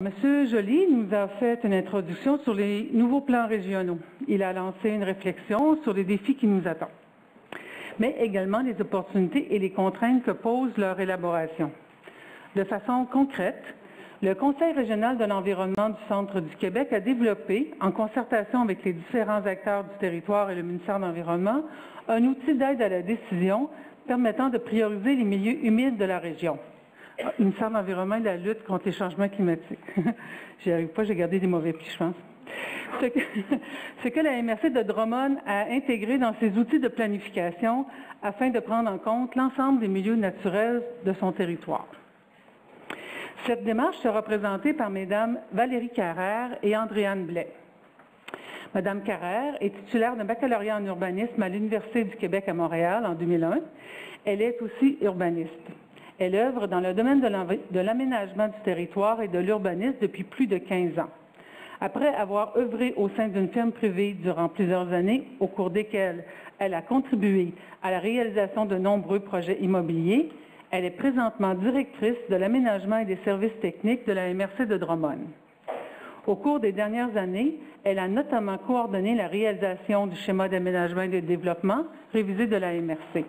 Monsieur Joly nous a fait une introduction sur les nouveaux plans régionaux. Il a lancé une réflexion sur les défis qui nous attendent, mais également les opportunités et les contraintes que pose leur élaboration. De façon concrète, le Conseil régional de l'environnement du Centre du Québec a développé, en concertation avec les différents acteurs du territoire et le ministère de l'Environnement, un outil d'aide à la décision permettant de prioriser les milieux humides de la région. Le ministère de l'Environnement et de la lutte contre les changements climatiques. J'y arrive pas, j'ai gardé des mauvais plis, je pense. Ce que la MRC de Drummond a intégré dans ses outils de planification afin de prendre en compte l'ensemble des milieux naturels de son territoire. Cette démarche sera présentée par Mesdames Valérie Carrère et Andréane Blais. Madame Carrère est titulaire d'un baccalauréat en urbanisme à l'Université du Québec à Montréal en 2001. Elle est aussi urbaniste. Elle œuvre dans le domaine de l'aménagement du territoire et de l'urbanisme depuis plus de 15 ans. Après avoir œuvré au sein d'une firme privée durant plusieurs années, au cours desquelles elle a contribué à la réalisation de nombreux projets immobiliers, elle est présentement directrice de l'aménagement et des services techniques de la MRC de Drummond. Au cours des dernières années, elle a notamment coordonné la réalisation du schéma d'aménagement et de développement révisé de la MRC,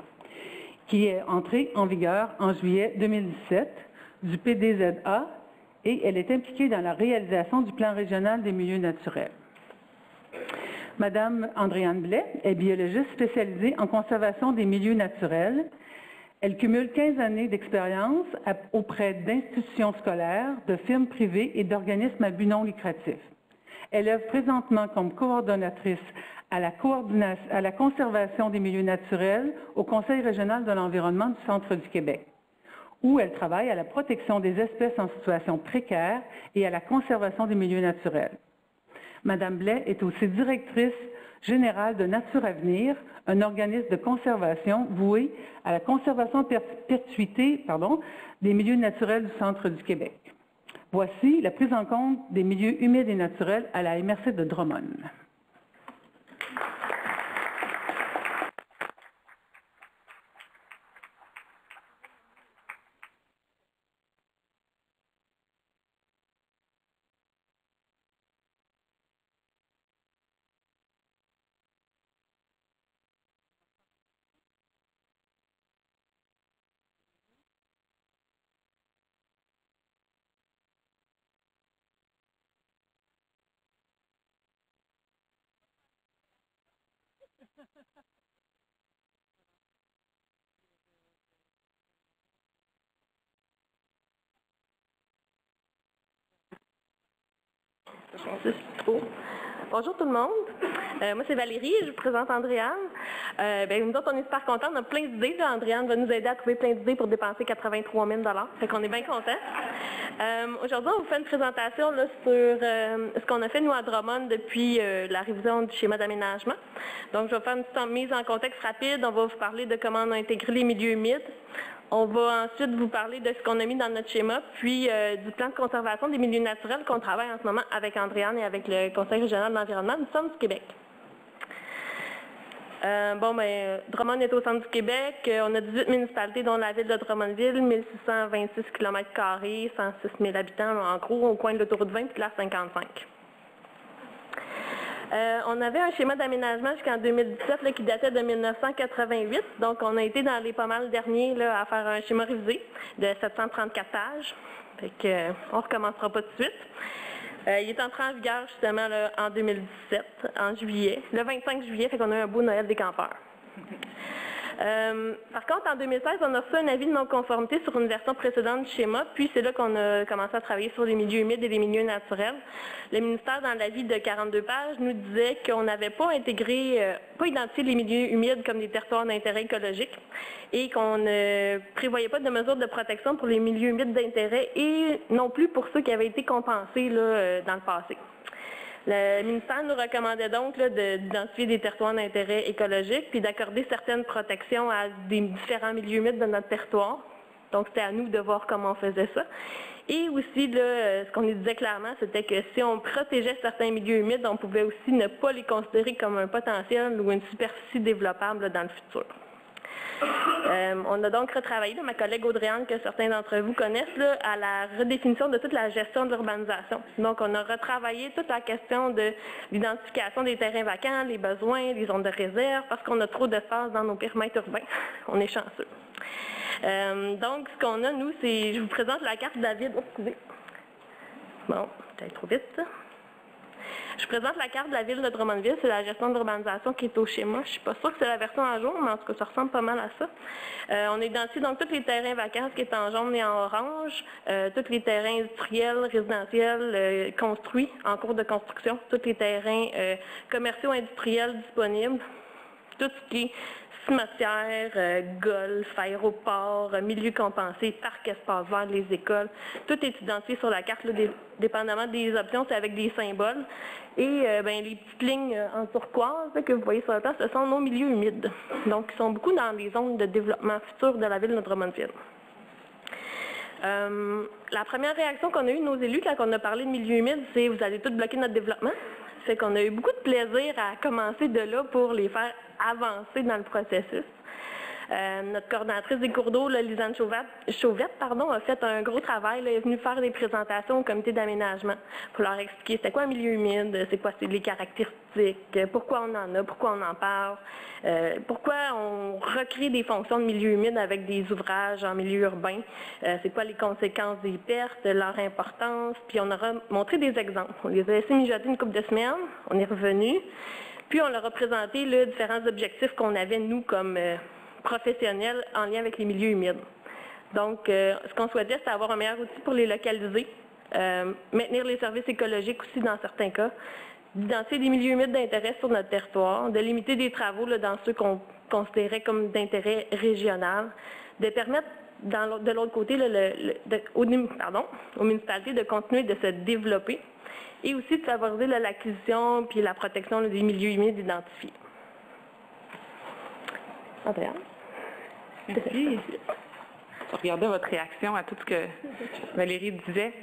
qui est entré en vigueur en juillet 2017, du PDZA, et elle est impliquée dans la réalisation du plan régional des milieux naturels. Madame Andréane Blais est biologiste spécialisée en conservation des milieux naturels. Elle cumule 15 années d'expérience auprès d'institutions scolaires, de firmes privées et d'organismes à but non lucratif. Elle œuvre présentement comme coordonnatrice à la conservation des milieux naturels au Conseil régional de l'environnement du Centre du Québec, où elle travaille à la protection des espèces en situation précaire et à la conservation des milieux naturels. Madame Blais est aussi directrice générale de Nature Avenir, un organisme de conservation voué à la conservation perpétuité des milieux naturels du Centre du Québec. Voici la prise en compte des milieux humides et naturels à la MRC de Drummond. Bonjour tout le monde. Moi, c'est Valérie et je vous présente Andréane. Nous autres, on est super contents. On a plein d'idées. Andréane va nous aider à trouver plein d'idées pour dépenser 83 000 $. Fait qu'on est bien contents. Aujourd'hui, on vous fait une présentation là, sur ce qu'on a fait, nous, à Drummond, depuis la révision du schéma d'aménagement. Donc, je vais faire une petite mise en contexte rapide. On va vous parler de comment on a intégré les milieux humides. On va ensuite vous parler de ce qu'on a mis dans notre schéma, puis du plan de conservation des milieux naturels qu'on travaille en ce moment avec Andréane et avec le Conseil régional de l'environnement du Centre du Québec. Drummond est au centre du Québec. On a 18 municipalités, dont la ville de Drummondville, 1626 km², 106 000 habitants, en gros, au coin de l'autoroute 20 et de la 55. On avait un schéma d'aménagement jusqu'en 2017 là, qui datait de 1988. Donc, on a été dans les pas mal derniers là, à faire un schéma révisé de 734 pages. Fait que, on ne recommencera pas tout de suite. Il est entré en vigueur justement là, en 2017, en juillet, le 25 juillet, fait qu'on a eu un beau Noël des campeurs. Par contre, en 2016, on a reçu un avis de non-conformité sur une version précédente du schéma, puis c'est là qu'on a commencé à travailler sur les milieux humides et les milieux naturels. Le ministère, dans l'avis de 42 pages, nous disait qu'on n'avait pas intégré, pas identifié les milieux humides comme des territoires d'intérêt écologique et qu'on ne prévoyait pas de mesures de protection pour les milieux humides d'intérêt et non plus pour ceux qui avaient été compensés là, dans le passé. Le ministère nous recommandait donc d'identifier des territoires d'intérêt écologique puis d'accorder certaines protections à des différents milieux humides de notre territoire. Donc, c'était à nous de voir comment on faisait ça. Et aussi, là, ce qu'on nous disait clairement, c'était que si on protégeait certains milieux humides, on pouvait aussi ne pas les considérer comme un potentiel ou une superficie développable là, dans le futur. On a donc retravaillé, ma collègue Audrey-Anne, que certains d'entre vous connaissent, là, à la redéfinition de toute la gestion de l'urbanisation. Donc, on a retravaillé toute la question de l'identification des terrains vacants, les besoins, les zones de réserve, parce qu'on a trop d'espace dans nos périmètres urbains. On est chanceux. Donc, ce qu'on a, nous, c'est, je vous présente la carte de la ville. Oh, excusez. Bon, peut-être trop vite. Je présente la carte de la ville de Drummondville, c'est la gestion de l'urbanisation qui est au schéma. Je ne suis pas sûre que c'est la version à jour, mais en tout cas, ça ressemble pas mal à ça. On identifie donc tous les terrains vacants, ce qui est en jaune et en orange, tous les terrains industriels, résidentiels, construits, en cours de construction, tous les terrains commerciaux industriels disponibles, tout ce qui est cimetière, golf, aéroport, milieu compensé, parc espace vert, les écoles, tout est identifié sur la carte, là, dépendamment des options, c'est avec des symboles. Et les petites lignes en turquoise là, que vous voyez sur le plan, ce sont nos milieux humides. Donc, ils sont beaucoup dans les zones de développement futur de la ville de Drummondville. La première réaction qu'on a eue de nos élus quand on a parlé de milieux humides, c'est « vous allez tout bloquer notre développement ». Fait qu'on a eu beaucoup de plaisir à commencer de là pour les faire avancer dans le processus. Notre coordonnatrice des cours d'eau, Lisanne Chauvette, a fait un gros travail. Elle est venue faire des présentations au comité d'aménagement pour leur expliquer c'était quoi un milieu humide, c'est quoi les caractéristiques, pourquoi on en a, pourquoi on en parle, pourquoi on recrée des fonctions de milieu humide avec des ouvrages en milieu urbain, c'est quoi les conséquences des pertes, leur importance, puis on aura montré des exemples. On les a laissés mijoter une couple de semaines, on est revenu, puis on leur a présenté les différents objectifs qu'on avait, nous, comme professionnels en lien avec les milieux humides. Donc, ce qu'on souhaitait, c'est avoir un meilleur outil pour les localiser, maintenir les services écologiques aussi dans certains cas, d'identifier des milieux humides d'intérêt sur notre territoire, de limiter des travaux là, dans ceux qu'on considérait comme d'intérêt régional, de permettre de l'autre côté là, aux municipalités de continuer de se développer et aussi de favoriser l'acquisition puis la protection là, des milieux humides identifiés. Andréa? Merci. Je regardais votre réaction à tout ce que Valérie disait.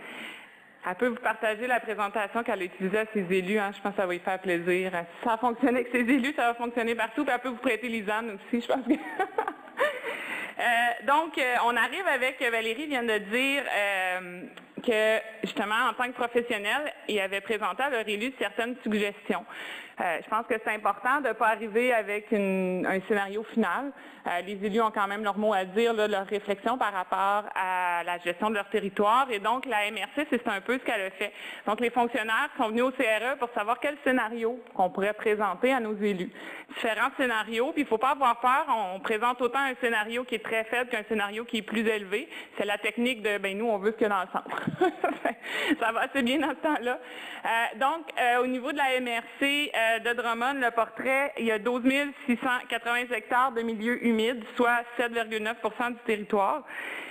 Elle peut vous partager la présentation qu'elle a utilisée à ses élus. Hein. Je pense que ça va lui faire plaisir. Si ça a fonctionné avec ses élus, ça va fonctionner partout. Puis elle peut vous prêter Lisanne aussi, je pense que... Donc, on arrive avec, Valérie vient de dire que, justement, en tant que professionnel, il avait présenté à leur élu certaines suggestions. Je pense que c'est important de ne pas arriver avec un scénario final. Les élus ont quand même leur mot à dire, là, leur réflexion par rapport à la gestion de leur territoire. Et donc, la MRC, c'est un peu ce qu'elle a fait. Donc, les fonctionnaires sont venus au CRE pour savoir quel scénario qu'on pourrait présenter à nos élus. Différents scénarios, puis il ne faut pas avoir peur. On présente autant un scénario qui est très faible qu'un scénario qui est plus élevé. C'est la technique de, nous, on veut ce qu'il y a dans le centre. Ça va assez bien dans ce temps-là. Donc, au niveau de la MRC de Drummond, le portrait, il y a 12 680 hectares de milieux humides, soit 7,9% du territoire.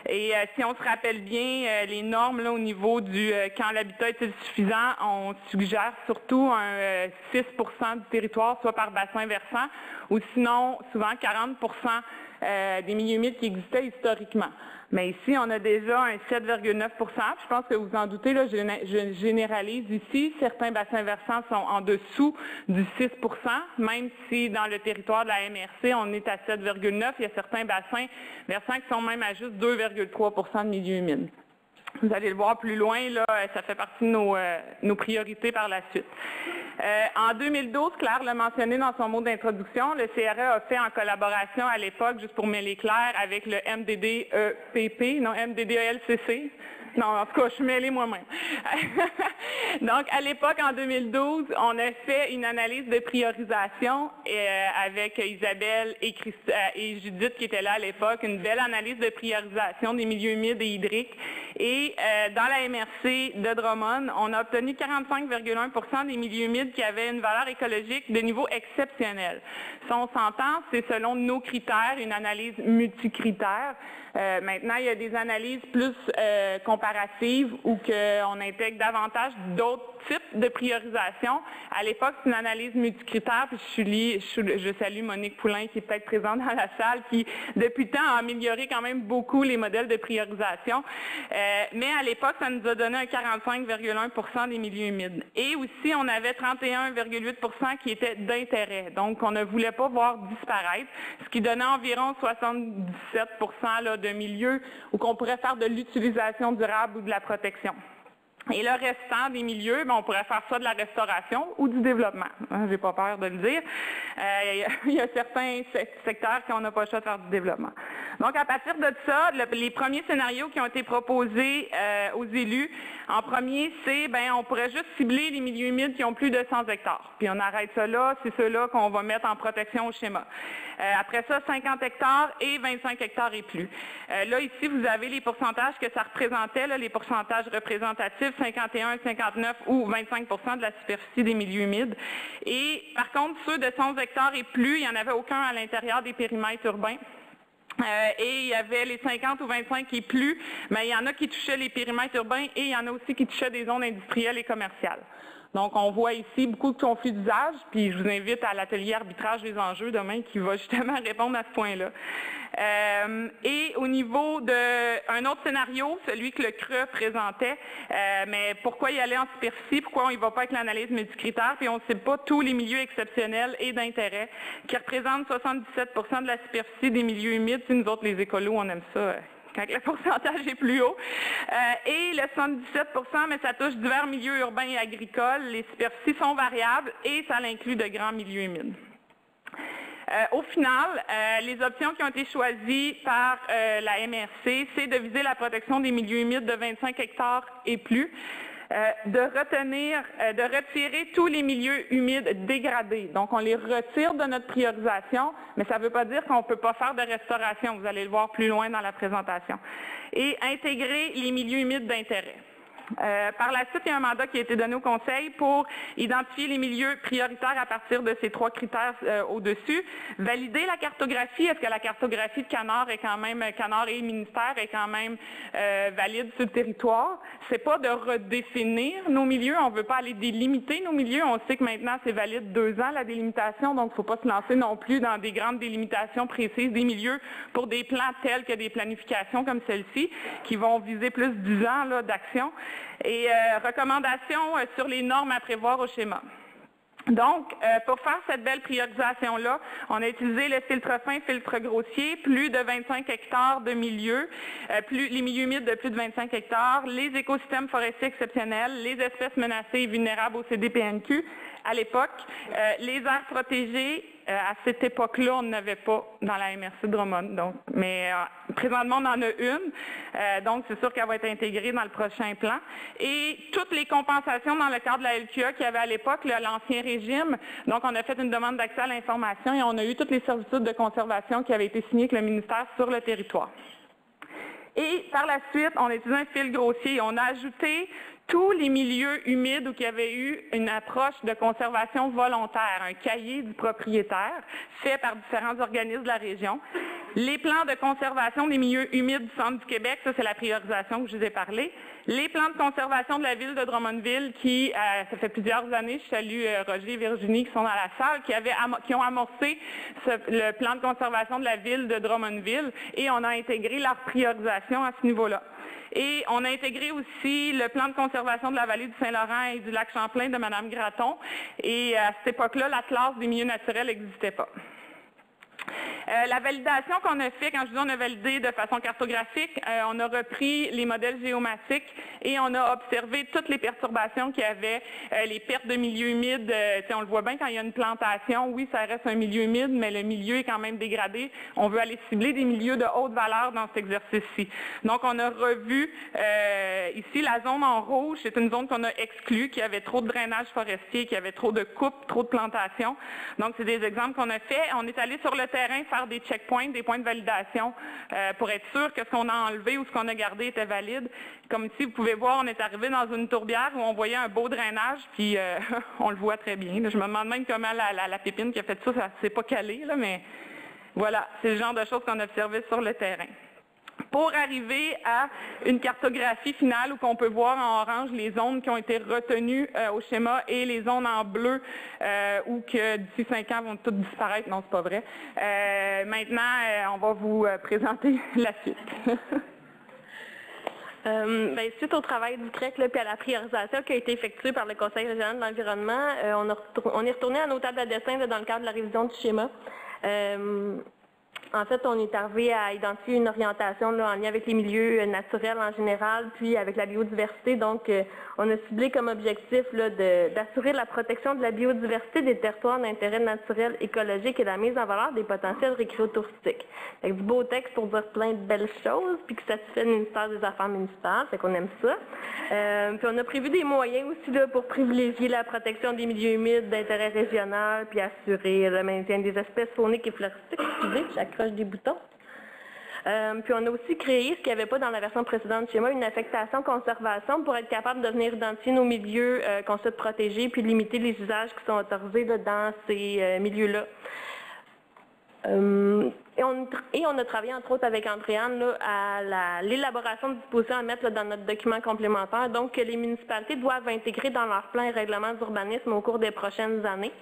Et si on se rappelle bien, les normes là, au niveau du quand l'habitat est suffisant, on suggère surtout un 6% du territoire, soit par bassin versant, ou sinon, souvent 40% des milieux humides qui existaient historiquement. Mais ici, on a déjà un 7,9 %. Je pense que vous en doutez, là, je généralise ici. Certains bassins versants sont en dessous du 6 %, même si dans le territoire de la MRC, on est à 7,9 %. Il y a certains bassins versants qui sont même à juste 2,3 % de milieux humides. Vous allez le voir plus loin, là, ça fait partie de nos priorités par la suite. En 2012, Claire l'a mentionné dans son mot d'introduction, le CRE a fait en collaboration à l'époque, juste pour mêler clair, avec le MDDEPP, non MDDELCC. Non, en tout cas, je suis mêlée moi-même. Donc, à l'époque, en 2012, on a fait une analyse de priorisation avec Isabelle et Judith qui étaient là à l'époque, une belle analyse de priorisation des milieux humides et hydriques. Et dans la MRC de Drummond, on a obtenu 45,1 % des milieux humides qui avaient une valeur écologique de niveau exceptionnel. Si on s'entend, c'est selon nos critères, une analyse multicritère. Maintenant, il y a des analyses plus comparatives où on intègre davantage d'autres types de priorisation. À l'époque, c'est une analyse multicritère, puis je salue Monique Poulain qui est peut-être présente dans la salle, qui depuis le temps a amélioré quand même beaucoup les modèles de priorisation. Mais à l'époque, ça nous a donné un 45,1% des milieux humides. Et aussi, on avait 31,8% qui étaient d'intérêt. Donc, on ne voulait pas voir disparaître, ce qui donnait environ 77% là, de milieux où on pourrait faire de l'utilisation durable ou de la protection. Et le restant des milieux, on pourrait faire ça de la restauration ou du développement. J'ai pas peur de le dire. Il y a certains secteurs qu'on n'a pas le choix de faire du développement. Donc, à partir de ça, les premiers scénarios qui ont été proposés aux élus, en premier, c'est, on pourrait juste cibler les milieux humides qui ont plus de 100 hectares. Puis on arrête ça là, c'est ceux-là qu'on va mettre en protection au schéma. Après ça, 50 hectares et 25 hectares et plus. Là, ici, vous avez les pourcentages que ça représentait, là, les pourcentages représentatifs, 51, 59 ou 25% de la superficie des milieux humides. Et par contre, ceux de 100 hectares et plus, il n'y en avait aucun à l'intérieur des périmètres urbains. Et il y avait les 50 ou 25 et plus, mais il y en a qui touchaient les périmètres urbains et il y en a aussi qui touchaient des zones industrielles et commerciales. Donc, on voit ici beaucoup de conflits d'usage, puis je vous invite à l'atelier arbitrage des enjeux demain qui va justement répondre à ce point-là. Et au niveau d'un autre scénario, celui que le CRE présentait, mais pourquoi y aller en superficie, pourquoi on y va pas avec l'analyse multicritère, puis on ne cible pas tous les milieux exceptionnels et d'intérêt, qui représentent 77% de la superficie des milieux humides. Si nous autres, les écolos, on aime ça. Quand le pourcentage est plus haut. Et le 77%, mais ça touche divers milieux urbains et agricoles. Les superficies sont variables et ça inclut de grands milieux humides. Au final, les options qui ont été choisies par la MRC, c'est de viser la protection des milieux humides de 25 hectares et plus, de retirer tous les milieux humides dégradés. Donc, on les retire de notre priorisation, mais ça ne veut pas dire qu'on ne peut pas faire de restauration. Vous allez le voir plus loin dans la présentation. Et intégrer les milieux humides d'intérêt. Par la suite, il y a un mandat qui a été donné au Conseil pour identifier les milieux prioritaires à partir de ces 3 critères au-dessus. Valider la cartographie. Est-ce que la cartographie de Canard est quand même, Canard et ministère est quand même valide sur le territoire? C'est pas de redéfinir nos milieux. On ne veut pas aller délimiter nos milieux. On sait que maintenant, c'est valide 2 ans, la délimitation. Donc, il ne faut pas se lancer non plus dans des grandes délimitations précises des milieux pour des plans tels que des planifications comme celle-ci, qui vont viser plus 10 ans là, d'action. Et recommandations sur les normes à prévoir au schéma. Donc, pour faire cette belle priorisation-là, on a utilisé le filtre fin, filtre grossier, plus de 25 hectares de milieux, les milieux humides de plus de 25 hectares, les écosystèmes forestiers exceptionnels, les espèces menacées et vulnérables au CDPNQ. À l'époque, les aires protégées, à cette époque-là, on n'avait pas dans la MRC de Drummond. Donc, mais présentement, on en a une. Donc, c'est sûr qu'elle va être intégrée dans le prochain plan. Et toutes les compensations dans le cadre de la LQA qu'il y avait à l'époque, l'ancien régime. Donc, on a fait une demande d'accès à l'information et on a eu toutes les servitudes de conservation qui avaient été signées avec le ministère sur le territoire. Et par la suite, on a utilisé un fil grossier. On a ajouté tous les milieux humides où il y avait eu une approche de conservation volontaire, un cahier du propriétaire fait par différents organismes de la région. Les plans de conservation des milieux humides du centre du Québec, ça c'est la priorisation que je vous ai parlé. Les plans de conservation de la ville de Drummondville qui, ça fait plusieurs années, je salue Roger et Virginie qui sont dans la salle, qui ont amorcé le plan de conservation de la ville de Drummondville et on a intégré leur priorisation à ce niveau-là. Et on a intégré aussi le plan de conservation de la vallée du Saint-Laurent et du lac Champlain de Mme Gratton. Et à cette époque-là, la classe des milieux naturels n'existait pas. La validation qu'on a fait, quand je dis on a validé de façon cartographique, on a repris les modèles géomatiques et on a observé toutes les perturbations qu'il y avait, les pertes de milieux humides. On le voit bien quand il y a une plantation, oui, ça reste un milieu humide, mais le milieu est quand même dégradé. On veut aller cibler des milieux de haute valeur dans cet exercice-ci. Donc, on a revu ici la zone en rouge, c'est une zone qu'on a exclue, qui avait trop de drainage forestier, qui avait trop de coupes, trop de plantations. Donc, c'est des exemples qu'on a fait. On est allé sur le terrain faire des checkpoints, des points de validation pour être sûr que ce qu'on a enlevé ou ce qu'on a gardé était valide. Comme ici, vous pouvez voir, on est arrivé dans une tourbière où on voyait un beau drainage, puis on le voit très bien. Là, je me demande même comment la pépine qui a fait ça, ça ne s'est pas calé, là, mais voilà, c'est le genre de choses qu'on observait sur le terrain. pour arriver à une cartographie finale où on peut voir en orange les zones qui ont été retenues au schéma et les zones en bleu où que d'ici 5 ans vont toutes disparaître. Non, c'est pas vrai. Maintenant, on va vous présenter la suite. Suite au travail du CREC et à la priorisation qui a été effectuée par le Conseil régional de l'environnement, on est retourné à nos tables à dessin dans le cadre de la révision du schéma. En fait, on est arrivé à identifier une orientation en lien avec les milieux naturels en général, puis avec la biodiversité. Donc, on a ciblé comme objectif d'assurer la protection de la biodiversité des territoires d'intérêt naturel, écologique et la mise en valeur des potentiels récréotouristiques. Avec du beau texte pour dire plein de belles choses, puis que satisfait le ministère des Affaires municipales, fait qu'on aime ça. Puis on a prévu des moyens aussi pour privilégier la protection des milieux humides d'intérêt régional, puis assurer le maintien des espèces fauniques et floristiques. Excusez, j'accroche des boutons. Puis on a aussi créé, ce qu'il n'y avait pas dans la version précédente du schéma, une affectation conservation pour être capable de venir identifier nos milieux qu'on souhaite protéger, puis limiter les usages qui sont autorisés dans ces milieux-là. Et on a travaillé entre autres avec Andréane à l'élaboration de dispositions à mettre dans notre document complémentaire, donc que les municipalités doivent intégrer dans leurs plans et règlements d'urbanisme au cours des prochaines années.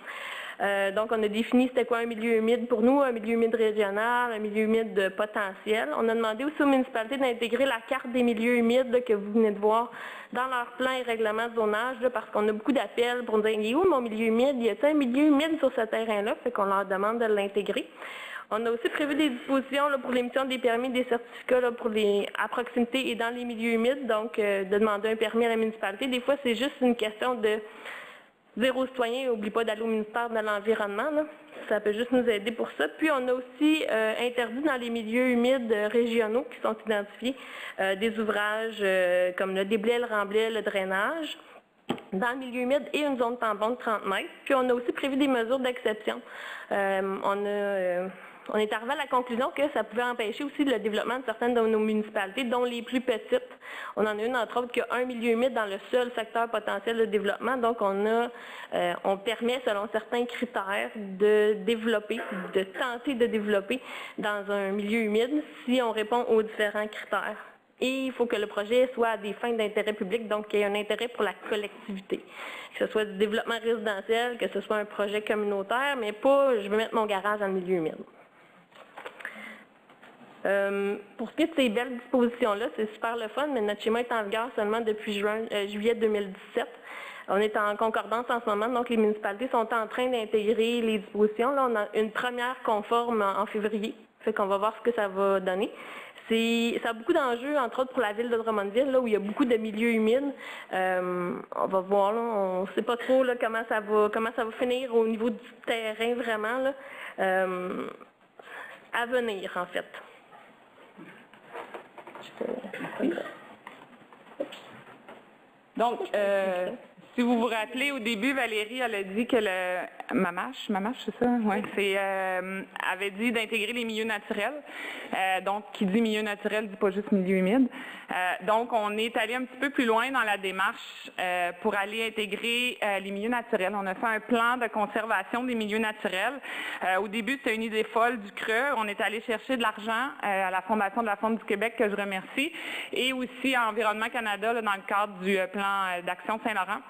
Donc, on a défini c'était quoi un milieu humide pour nous, un milieu humide régional, un milieu humide potentiel. On a demandé aussi aux municipalités d'intégrer la carte des milieux humides que vous venez de voir dans leurs plans et règlements de zonage, parce qu'on a beaucoup d'appels pour nous dire « Il est où mon milieu humide? Y a-t-il un milieu humide sur ce terrain-là? » Fait qu'on leur demande de l'intégrer. On a aussi prévu des dispositions pour l'émission des permis et des certificats à proximité et dans les milieux humides, donc de demander un permis à la municipalité. Des fois, c'est juste une question de dire aux citoyens, n'oublie pas d'aller au ministère de l'Environnement. Ça peut juste nous aider pour ça. Puis, on a aussi interdit dans les milieux humides régionaux qui sont identifiés des ouvrages comme le déblai, le remblai, le drainage dans le milieu humide et une zone tampon de 30 mètres. Puis, on a aussi prévu des mesures d'exception. On est arrivé à la conclusion que ça pouvait empêcher aussi le développement de certaines de nos municipalités, dont les plus petites. On en a une, entre autres, qui a un milieu humide dans le seul secteur potentiel de développement. Donc, on permet, selon certains critères, de développer, de tenter de développer dans un milieu humide si on répond aux différents critères. Et il faut que le projet soit à des fins d'intérêt public, donc qu'il y ait un intérêt pour la collectivité. Que ce soit du développement résidentiel, que ce soit un projet communautaire, mais pas « je veux mettre mon garage dans le milieu humide ». Pour ce qui est de ces belles dispositions-là, c'est super le fun, mais notre schéma est en vigueur seulement depuis juillet 2017. On est en concordance en ce moment, donc les municipalités sont en train d'intégrer les dispositions. Là, on a une première conforme en février, fait qu'on va voir ce que ça va donner. Ça a beaucoup d'enjeux, entre autres pour la ville de Drummondville, là, où il y a beaucoup de milieux humides. On va voir, là, on ne sait pas trop là, comment ça va finir au niveau du terrain vraiment, là, à venir en fait. Donc, si vous vous rappelez, au début, Valérie, elle a dit que Mamache, c'est ça? Oui, avait dit d'intégrer les milieux naturels. Donc, qui dit milieu naturel, dit pas juste milieu humide. Donc, on est allé un petit peu plus loin dans la démarche pour aller intégrer les milieux naturels. On a fait un plan de conservation des milieux naturels. Au début, c'était une idée folle du CRE. On est allé chercher de l'argent à la Fondation de la Faune du Québec, que je remercie, et aussi à Environnement Canada, là, dans le cadre du plan d'Action Saint-Laurent.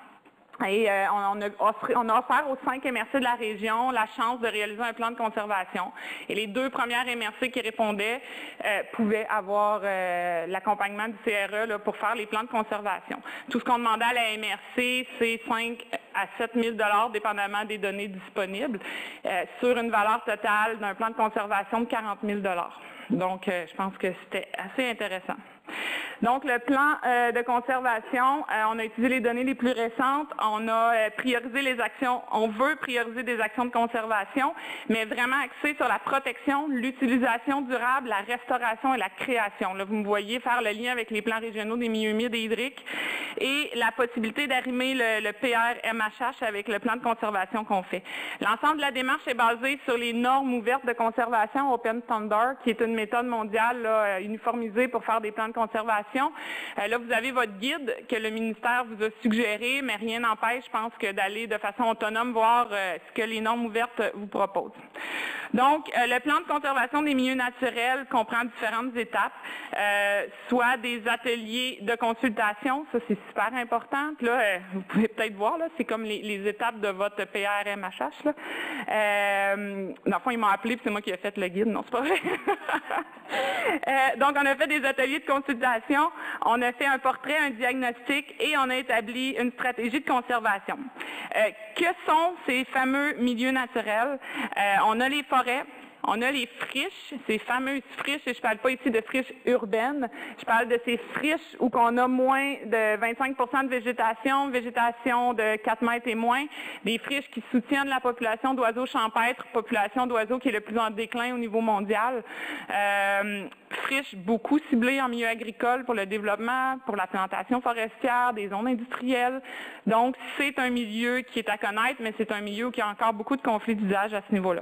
Et on a offert aux 5 MRC de la région la chance de réaliser un plan de conservation. Et les 2 premières MRC qui répondaient pouvaient avoir l'accompagnement du CRE là, pour faire les plans de conservation. Tout ce qu'on demandait à la MRC, c'est 5 à 7 000 $ dépendamment des données disponibles, sur une valeur totale d'un plan de conservation de 40 000 $. Donc, je pense que c'était assez intéressant. Donc, le plan de conservation, on a utilisé les données les plus récentes. On a priorisé les actions, on veut prioriser des actions de conservation, mais vraiment axé sur la protection, l'utilisation durable, la restauration et la création. Là, vous me voyez faire le lien avec les plans régionaux des milieux humides et hydriques et la possibilité d'arrimer le PR-MHH avec le plan de conservation qu'on fait. L'ensemble de la démarche est basé sur les normes ouvertes de conservation Open Standard, qui est une méthode mondiale là, uniformisée pour faire des plans de conservation. Là, vous avez votre guide que le ministère vous a suggéré, mais rien n'empêche, je pense, que d'aller de façon autonome voir ce que les normes ouvertes vous proposent. Donc, le plan de conservation des milieux naturels comprend différentes étapes, soit des ateliers de consultation, ça c'est super important. Puis là, vous pouvez peut-être voir, là, c'est comme les étapes de votre PRMHH. Là. Dans le fond, ils m'ont appelé, puis c'est moi qui ai fait le guide, non, c'est pas vrai. Donc, on a fait des ateliers de consultation, on a fait un portrait, un diagnostic et on a établi une stratégie de conservation. Que sont ces fameux milieux naturels? On a les forêts. On a les friches, ces fameuses friches, et je ne parle pas ici de friches urbaines, je parle de ces friches où on a moins de 25% de végétation de 4 mètres et moins, des friches qui soutiennent la population d'oiseaux champêtres, population d'oiseaux qui est le plus en déclin au niveau mondial. Friches beaucoup ciblées en milieu agricole pour le développement, pour la plantation forestière, des zones industrielles. Donc, c'est un milieu qui est à connaître, mais c'est un milieu qui a encore beaucoup de conflits d'usage à ce niveau-là.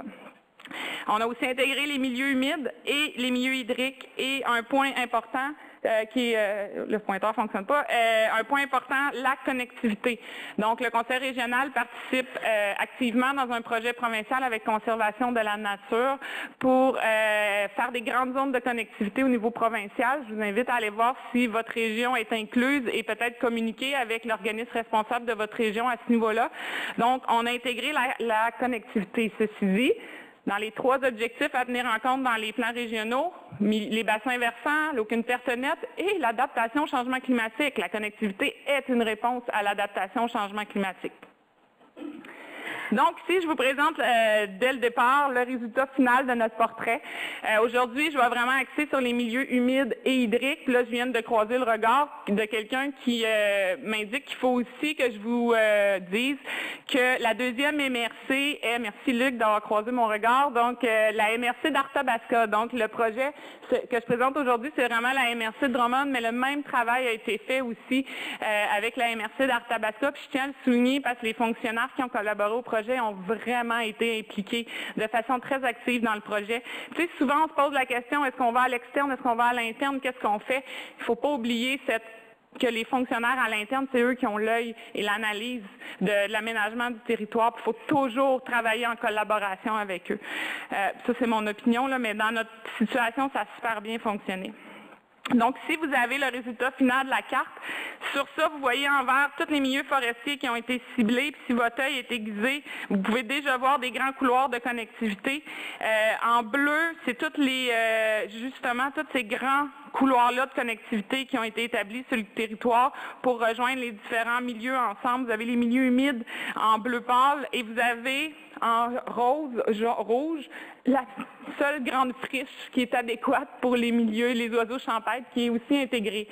On a aussi intégré les milieux humides et les milieux hydriques et un point important qui est, le pointeur ne fonctionne pas, un point important, la connectivité. Donc, le Conseil régional participe activement dans un projet provincial avec Conservation de la nature pour faire des grandes zones de connectivité au niveau provincial. Je vous invite à aller voir si votre région est incluse et peut-être communiquer avec l'organisme responsable de votre région à ce niveau-là. Donc, on a intégré la connectivité. Ceci dit, dans les 3 objectifs à tenir en compte dans les plans régionaux, les bassins versants, l'aucune perte nette et l'adaptation au changement climatique. La connectivité est une réponse à l'adaptation au changement climatique. Donc, ici, je vous présente dès le départ le résultat final de notre portrait. Aujourd'hui, je vais vraiment axer sur les milieux humides et hydriques. Puis là, je viens de croiser le regard de quelqu'un qui m'indique qu'il faut aussi que je vous dise que la deuxième MRC est, merci Luc d'avoir croisé mon regard, donc la MRC d'Arthabasca. Donc, le projet que je présente aujourd'hui, c'est vraiment la MRC de Drummond, mais le même travail a été fait aussi avec la MRC d'Arthabasca. Puis je tiens à le souligner parce que les fonctionnaires qui ont collaboré au projet ont vraiment été impliqués de façon très active dans le projet. Tu sais, souvent, on se pose la question, est-ce qu'on va à l'externe, est-ce qu'on va à l'interne, qu'est-ce qu'on fait? Il ne faut pas oublier que les fonctionnaires à l'interne, c'est eux qui ont l'œil et l'analyse de l'aménagement du territoire. Il faut toujours travailler en collaboration avec eux. Ça, c'est mon opinion, là, mais dans notre situation, ça a super bien fonctionné. Donc, si vous avez le résultat final de la carte, sur ça, vous voyez en vert tous les milieux forestiers qui ont été ciblés. Puis si votre œil est aiguisé, vous pouvez déjà voir des grands couloirs de connectivité. En bleu, c'est justement tous ces grands couloirs-là de connectivité qui ont été établis sur le territoire pour rejoindre les différents milieux ensemble. Vous avez les milieux humides en bleu pâle et vous avez en rouge la seule grande friche qui est adéquate pour les milieux, les oiseaux champêtres, qui est aussi intégrée.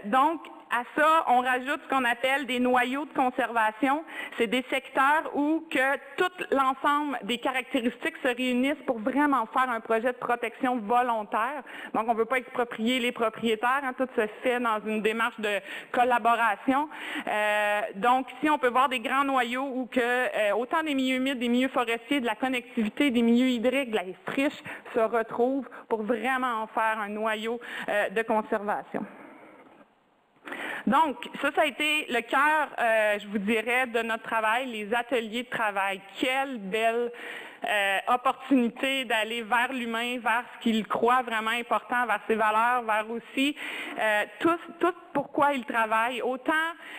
Donc, à ça, on rajoute ce qu'on appelle des noyaux de conservation. C'est des secteurs où que tout l'ensemble des caractéristiques se réunissent pour vraiment faire un projet de protection volontaire. Donc, on ne veut pas exproprier les propriétaires. Hein, tout se fait dans une démarche de collaboration. Donc, ici, on peut voir des grands noyaux où que autant des milieux humides, des milieux forestiers, de la connectivité, des milieux hydriques, de la friche se retrouvent pour vraiment en faire un noyau de conservation. Donc, ça a été le cœur, je vous dirais, de notre travail, les ateliers de travail. Quelle belle opportunité d'aller vers l'humain, vers ce qu'il croit vraiment important, vers ses valeurs, vers aussi tout pourquoi il travaille. Autant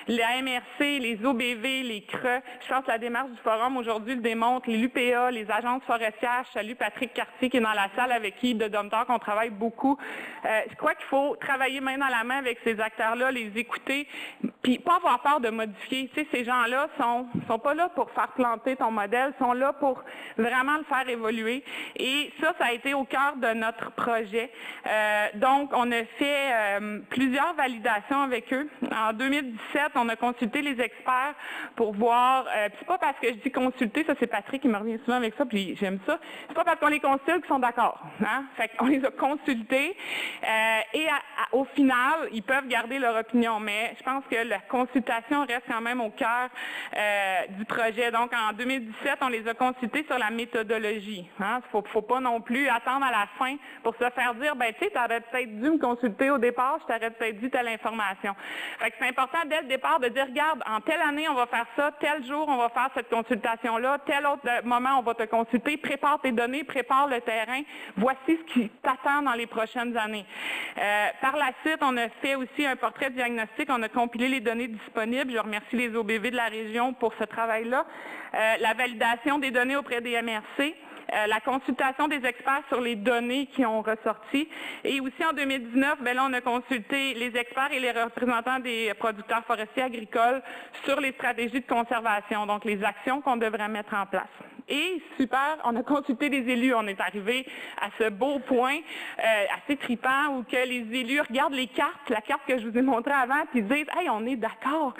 la MRC, les OBV, les CRE, je pense que la démarche du forum aujourd'hui le démontre, les l'UPA, les agences forestières. Je salue Patrick Cartier qui est dans la salle avec qui de Domtar qu'on travaille beaucoup. Je crois qu'il faut travailler main dans la main avec ces acteurs-là, les écouter, puis pas avoir peur de modifier. Tu sais, ces gens-là sont pas là pour faire planter ton modèle, sont là pour vraiment le faire évoluer. Et ça a été au cœur de notre projet. Donc, on a fait plusieurs validations avec eux. En 2017, on a consulté les experts pour voir, c'est pas parce que je dis consulter, ça c'est Patrick qui me revient souvent avec ça, puis j'aime ça, c'est pas parce qu'on les consulte qu'ils sont d'accord. Hein? Fait qu'on les a consultés et au final, ils peuvent garder leur opinion, mais je pense que la consultation reste quand même au cœur du projet. Donc, en 2017, on les a consultés sur la méthodologie. Hein. Faut pas non plus attendre à la fin pour se faire dire, ben tu sais, tu aurais peut-être dû me consulter au départ, je t'aurais peut-être dit telle information. Fait que c'est important dès le départ de dire, regarde, en telle année, on va faire ça, tel jour, on va faire cette consultation-là, tel autre moment, on va te consulter, prépare tes données, prépare le terrain, voici ce qui t'attend dans les prochaines années. Par la suite, on a fait aussi un portrait diagnostic, on a compilé les données disponibles, je remercie les OBV de la région pour ce travail-là, la validation des données auprès des MRC, la consultation des experts sur les données qui ont ressorti. Et aussi en 2019, ben là, on a consulté les experts et les représentants des producteurs forestiers agricoles sur les stratégies de conservation, donc les actions qu'on devrait mettre en place. Et super, on a consulté les élus. On est arrivé à ce beau point assez trippant où que les élus regardent les cartes, la carte que je vous ai montrée avant, puis disent « Hey, on est d'accord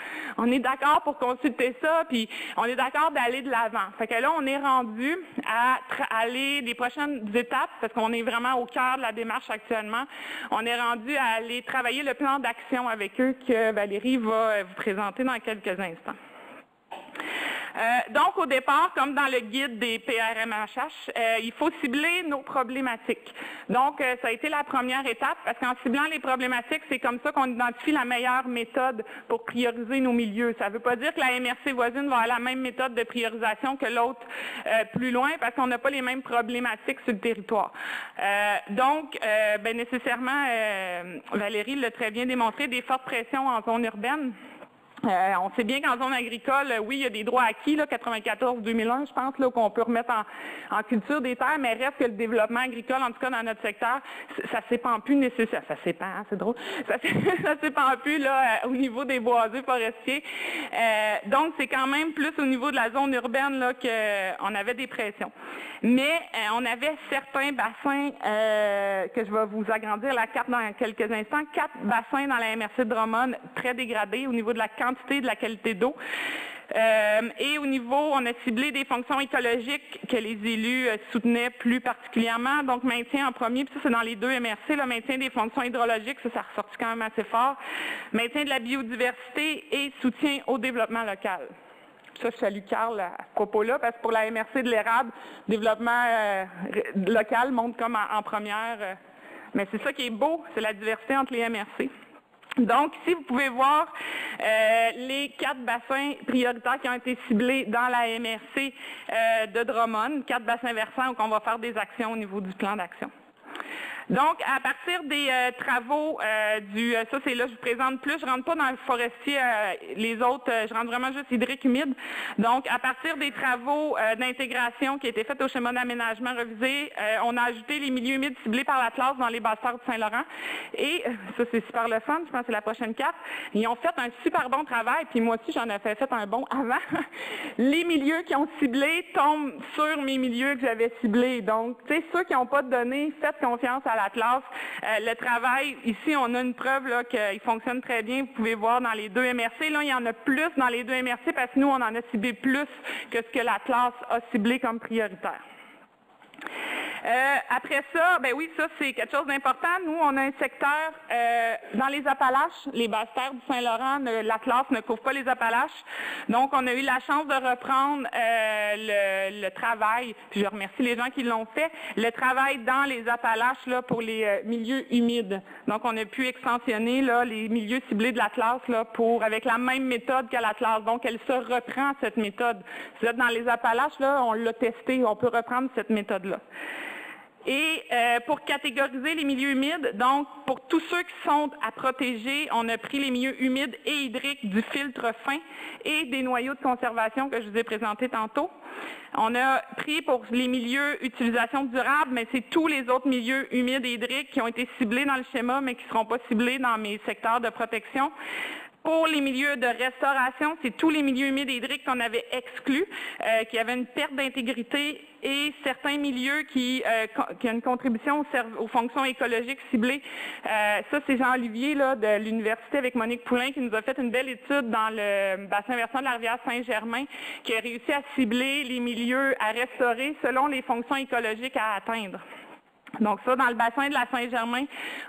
pour consulter ça, puis on est d'accord d'aller de l'avant. » Fait que là, on est rendu à aller des prochaines étapes, parce qu'on est vraiment au cœur de la démarche actuellement. On est rendu à aller travailler le plan d'action avec eux que Valérie va vous présenter dans quelques instants. Donc, au départ, comme dans le guide des PRMHH, il faut cibler nos problématiques. Donc, ça a été la première étape, parce qu'en ciblant les problématiques, c'est comme ça qu'on identifie la meilleure méthode pour prioriser nos milieux. Ça ne veut pas dire que la MRC voisine va avoir la même méthode de priorisation que l'autre plus loin, parce qu'on n'a pas les mêmes problématiques sur le territoire. Donc, ben, nécessairement, Valérie l'a très bien démontré, des fortes pressions en zone urbaine. On sait bien qu'en zone agricole, oui, il y a des droits acquis, 94-2001, je pense, qu'on peut remettre en culture des terres, mais reste que le développement agricole, en tout cas dans notre secteur, ça ne s'épand plus nécessairement. Ça s'épand, hein, c'est drôle. Ça s'épand plus là, au niveau des boisés forestiers. Donc, c'est quand même plus au niveau de la zone urbaine là, qu'on avait des pressions. Mais on avait certains bassins, que je vais vous agrandir la carte dans quelques instants, 4 bassins dans la MRC de Drummond très dégradés au niveau de la quantité et de la qualité d'eau. Et au niveau, on a ciblé des fonctions écologiques que les élus soutenaient plus particulièrement. Donc, maintien en premier, puis ça, c'est dans les 2 MRC, le maintien des fonctions hydrologiques, ça ressortit quand même assez fort. Maintien de la biodiversité et soutien au développement local. Ça, je salue Carl à ce propos-là, parce que pour la MRC de l'érable, développement local monte comme en première. Mais c'est ça qui est beau, c'est la diversité entre les MRC. Donc, ici, vous pouvez voir les 4 bassins prioritaires qui ont été ciblés dans la MRC de Drummond, 4 bassins versants où on va faire des actions au niveau du plan d'action. Donc, à partir des travaux ça c'est là, je vous présente plus, je ne rentre pas dans le forestier, les autres, je rentre vraiment juste hydrique humide. Donc, à partir des travaux d'intégration qui étaient faits au schéma d'aménagement revisé, on a ajouté les milieux humides ciblés par l'Atlas dans les basses-terres du Saint-Laurent. Et ça, c'est super le fun, je pense que c'est la prochaine carte. Ils ont fait un super bon travail, puis moi aussi, j'en ai fait un bon avant. Les milieux qui ont ciblé tombent sur mes milieux que j'avais ciblés. Donc, tu sais, ceux qui n'ont pas de données, faites confiance à l'Atlas. Le travail, ici, on a une preuve là, qu'il fonctionne très bien. Vous pouvez voir dans les 2 MRC. Là, il y en a plus dans les 2 MRC parce que nous, on en a ciblé plus que ce que l'Atlas a ciblé comme prioritaire. Après ça, ben oui, ça c'est quelque chose d'important. Nous, on a un secteur dans les Appalaches, les basses-terres du Saint-Laurent, l'Atlas ne couvre pas les Appalaches. Donc, on a eu la chance de reprendre le travail, puis je remercie les gens qui l'ont fait, le travail dans les Appalaches là, pour les milieux humides. Donc, on a pu extensionner là, les milieux ciblés de l'Atlas là, avec la même méthode qu'à l'Atlas. Donc, elle se reprend, cette méthode. Si vous êtes dans les Appalaches, là, on l'a testé, on peut reprendre cette méthode-là. Et pour catégoriser les milieux humides, donc pour tous ceux qui sont à protéger, on a pris les milieux humides et hydriques du filtre fin et des noyaux de conservation que je vous ai présentés tantôt. On a pris pour les milieux utilisation durable, mais c'est tous les autres milieux humides et hydriques qui ont été ciblés dans le schéma, mais qui ne seront pas ciblés dans mes secteurs de protection. Pour les milieux de restauration, c'est tous les milieux humides et hydriques qu'on avait exclus, qui avaient une perte d'intégrité et certains milieux qui ont une contribution aux fonctions écologiques ciblées. Ça, c'est Jean-Olivier de l'Université avec Monique Poulain qui nous a fait une belle étude dans le bassin versant de la rivière Saint-Germain qui a réussi à cibler les milieux à restaurer selon les fonctions écologiques à atteindre. Donc ça, dans le bassin de la Saint-Germain,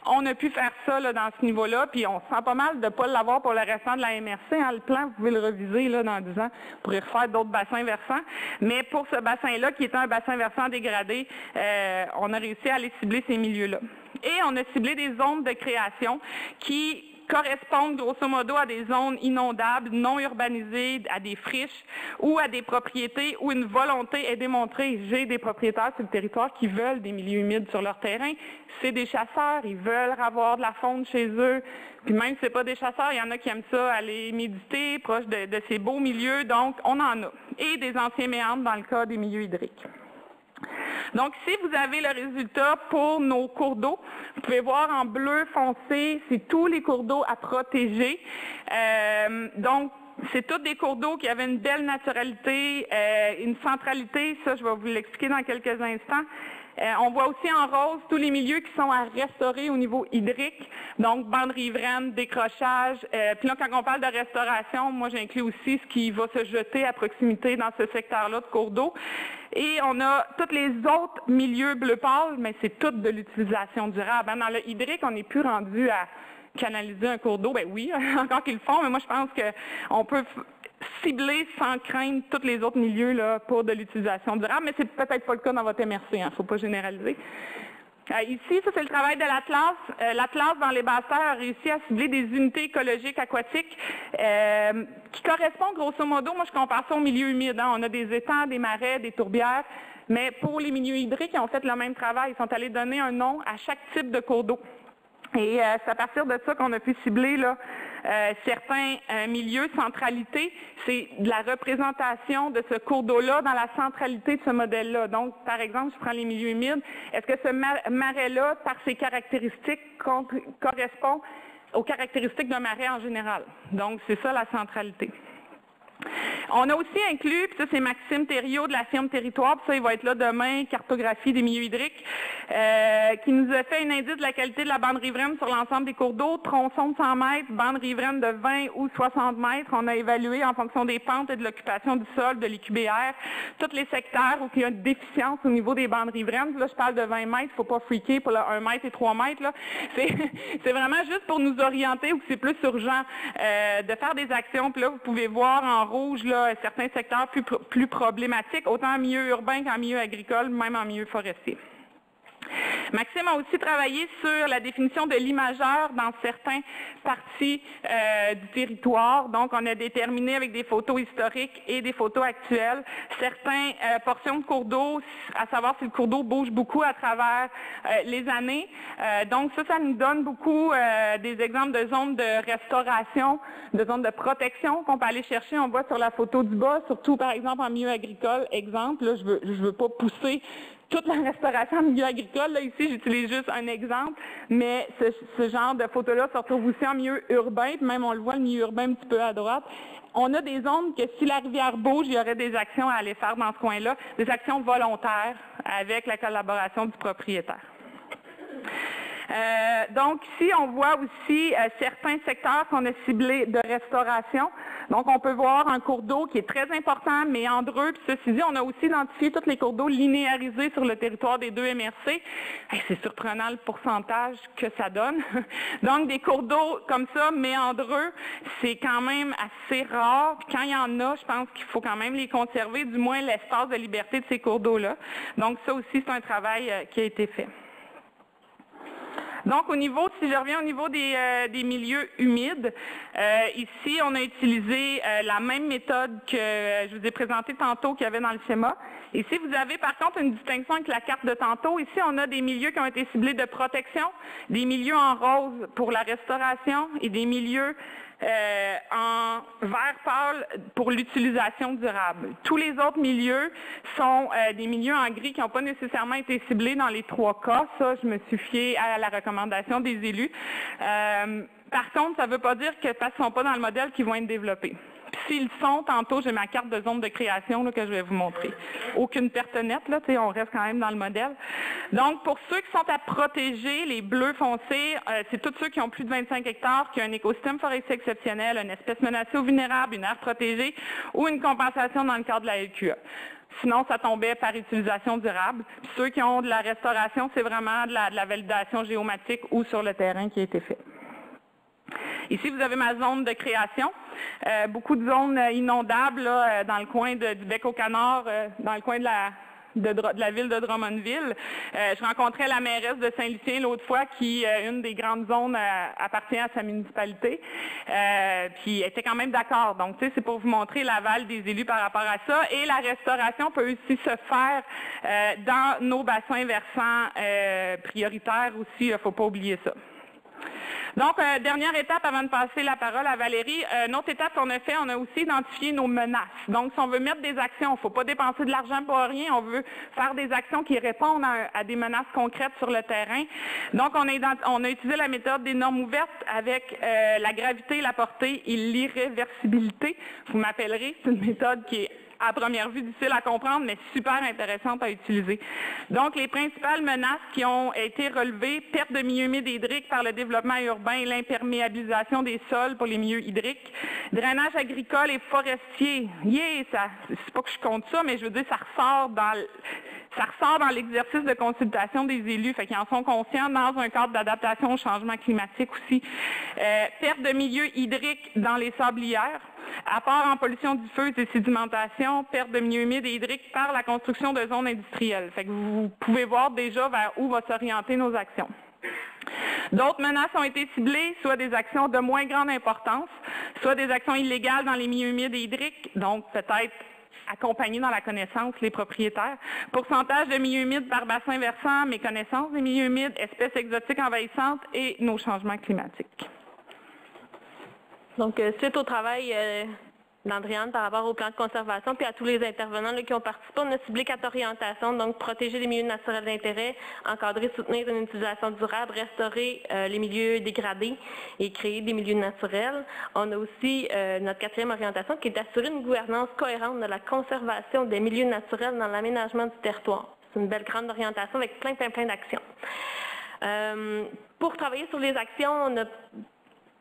on a pu faire ça là, dans ce niveau-là, puis on se sent pas mal de ne pas l'avoir pour le restant de la MRC. Hein. Le plan, vous pouvez le reviser là, dans 10 ans pour y refaire d'autres bassins versants. Mais pour ce bassin-là, qui était un bassin versant dégradé, on a réussi à aller cibler ces milieux-là. Et on a ciblé des zones de création qui correspondent grosso modo à des zones inondables, non urbanisées, à des friches ou à des propriétés où une volonté est démontrée. J'ai des propriétaires sur le territoire qui veulent des milieux humides sur leur terrain. C'est des chasseurs, ils veulent avoir de la faune chez eux. Puis même si ce n'est pas des chasseurs, il y en a qui aiment ça, aller méditer proche de ces beaux milieux, donc on en a. Et des anciens méandres dans le cas des milieux hydriques. Donc, ici, vous avez le résultat pour nos cours d'eau. Vous pouvez voir en bleu foncé, c'est tous les cours d'eau à protéger. Donc, c'est tous des cours d'eau qui avaient une belle naturalité, une centralité. Ça, je vais vous l'expliquer dans quelques instants. On voit aussi en rose tous les milieux qui sont à restaurer au niveau hydrique, donc bandes riveraines, décrochage. Puis là, quand on parle de restauration, moi j'inclus aussi ce qui va se jeter à proximité dans ce secteur-là de cours d'eau. Et on a tous les autres milieux bleu pâle, mais c'est tout de l'utilisation durable. Dans le hydrique, on n'est plus rendu à canaliser un cours d'eau. Ben oui, encore qu'ils le font, mais moi je pense qu'on peut cibler sans craindre tous les autres milieux là, pour de l'utilisation durable, mais c'est peut-être pas le cas dans votre MRC, il ne faut pas généraliser. Ici, ça c'est le travail de l'Atlas. L'Atlas, dans les basses terres, a réussi à cibler des unités écologiques aquatiques qui correspondent grosso modo, moi je compare ça aux milieux humides. Hein. On a des étangs, des marais, des tourbières, mais pour les milieux hydriques, ils ont fait le même travail. Ils sont allés donner un nom à chaque type de cours d'eau. Et c'est à partir de ça qu'on a pu cibler là, certains milieux, centralité. C'est de la représentation de ce cours d'eau-là dans la centralité de ce modèle-là. Donc, par exemple, je prends les milieux humides. Est-ce que ce marais-là, par ses caractéristiques, correspond aux caractéristiques d'un marais en général? Donc, c'est ça la centralité. On a aussi inclus, puis ça c'est Maxime Thériault de la firme Territoire, puis ça il va être là demain, cartographie des milieux hydriques, qui nous a fait un indice de la qualité de la bande riveraine sur l'ensemble des cours d'eau, tronçon de 100 mètres, bande riveraine de 20 ou 60 mètres. On a évalué en fonction des pentes et de l'occupation du sol, de l'IQBR, tous les secteurs où il y a une déficience au niveau des bandes riveraines. Là, je parle de 20 mètres, il ne faut pas freaker pour le 1 mètre et 3 mètres. Là. C'est vraiment juste pour nous orienter où c'est plus urgent de faire des actions. Puis là, vous pouvez voir en rouge là, certains secteurs plus problématiques, autant en milieu urbain qu'en milieu agricole, même en milieu forestier. Maxime a aussi travaillé sur la définition de l'imageur dans certaines parties du territoire. Donc, on a déterminé avec des photos historiques et des photos actuelles certaines portions de cours d'eau, à savoir si le cours d'eau bouge beaucoup à travers les années. Donc, ça nous donne beaucoup des exemples de zones de restauration, de zones de protection qu'on peut aller chercher. On voit sur la photo du bas, surtout par exemple en milieu agricole. Exemple, là, je veux pas pousser toute la restauration en milieu agricole. Là, ici, j'utilise juste un exemple, mais ce genre de photos-là se retrouve aussi en milieu urbain, puis même on le voit, le milieu urbain un petit peu à droite. On a des zones que si la rivière bouge, il y aurait des actions à aller faire dans ce coin-là, des actions volontaires avec la collaboration du propriétaire. Donc ici, on voit aussi certains secteurs qu'on a ciblés de restauration. Donc on peut voir un cours d'eau qui est très important, méandreux. Puis ceci dit, on a aussi identifié tous les cours d'eau linéarisés sur le territoire des 2 MRC. C'est surprenant le pourcentage que ça donne. Donc des cours d'eau comme ça, méandreux, c'est quand même assez rare. Puis quand il y en a, je pense qu'il faut quand même les conserver, du moins l'espace de liberté de ces cours d'eau-là. Donc ça aussi, c'est un travail qui a été fait. Donc, si je reviens au niveau des milieux humides, ici, on a utilisé la même méthode que je vous ai présentée tantôt qu'il y avait dans le schéma. Ici, vous avez par contre une distinction avec la carte de tantôt. Ici, on a des milieux qui ont été ciblés de protection, des milieux en rose pour la restauration et des milieux en vert pâle pour l'utilisation durable. Tous les autres milieux sont des milieux en gris qui n'ont pas nécessairement été ciblés dans les 3 cas. Ça, je me suis fiée à la recommandation des élus. Par contre, ça ne veut pas dire que parce qu'ils ne sont pas dans le modèle qu'ils vont être développés. S'ils sont, tantôt, j'ai ma carte de zone de création là, que je vais vous montrer. Aucune perte nette, là, on reste quand même dans le modèle. Donc, pour ceux qui sont à protéger, les bleus foncés, c'est tous ceux qui ont plus de 25 hectares, qui ont un écosystème forestier exceptionnel, une espèce menacée ou vulnérable, une aire protégée ou une compensation dans le cadre de la LQA. Sinon, ça tombait par utilisation durable. Puis ceux qui ont de la restauration, c'est vraiment de la validation géomatique ou sur le terrain qui a été fait. Ici, vous avez ma zone de création. Beaucoup de zones inondables là, dans le coin du Bec-aux-Canards, dans le coin de la ville de Drummondville. Je rencontrais la mairesse de Saint-Lucien l'autre fois qui, une des grandes zones, appartient à sa municipalité. Puis elle était quand même d'accord. Donc, tu sais, c'est pour vous montrer l'aval des élus par rapport à ça. Et la restauration peut aussi se faire dans nos bassins versants prioritaires aussi. Il ne faut pas oublier ça. Donc, dernière étape avant de passer la parole à Valérie, une autre étape qu'on a fait, on a aussi identifié nos menaces. Donc, si on veut mettre des actions, il ne faut pas dépenser de l'argent pour rien, on veut faire des actions qui répondent à des menaces concrètes sur le terrain. Donc, on a utilisé la méthode des normes ouvertes avec la gravité, la portée et l'irréversibilité. Vous m'appellerez, c'est une méthode qui est à première vue difficile à comprendre, mais super intéressante à utiliser. Donc, les principales menaces qui ont été relevées, perte de milieux humides et hydriques par le développement urbain et l'imperméabilisation des sols pour les milieux hydriques, drainage agricole et forestier. C'est pas que je compte ça, mais je veux dire, ça ressort dans l'exercice de consultation des élus, fait qu'ils en sont conscients dans un cadre d'adaptation au changement climatique aussi. Perte de milieux hydriques dans les sablières, apport en pollution diffuse et sédimentation, perte de milieux humides et hydriques par la construction de zones industrielles. Fait que vous pouvez voir déjà vers où va s'orienter nos actions. D'autres menaces ont été ciblées, soit des actions de moins grande importance, soit des actions illégales dans les milieux humides et hydriques, donc peut-être accompagner dans la connaissance les propriétaires. Pourcentage de milieux humides par bassin versant, méconnaissance des milieux humides, espèces exotiques envahissantes et nos changements climatiques. Donc, suite au travail d'Andréane par rapport au plan de conservation, puis à tous les intervenants là, qui ont participé, on a ciblé 4 orientations, donc protéger les milieux naturels d'intérêt, encadrer, soutenir une utilisation durable, restaurer les milieux dégradés et créer des milieux naturels. On a aussi notre 4e orientation qui est d'assurer une gouvernance cohérente de la conservation des milieux naturels dans l'aménagement du territoire. C'est une belle grande orientation avec plein d'actions. Pour travailler sur les actions,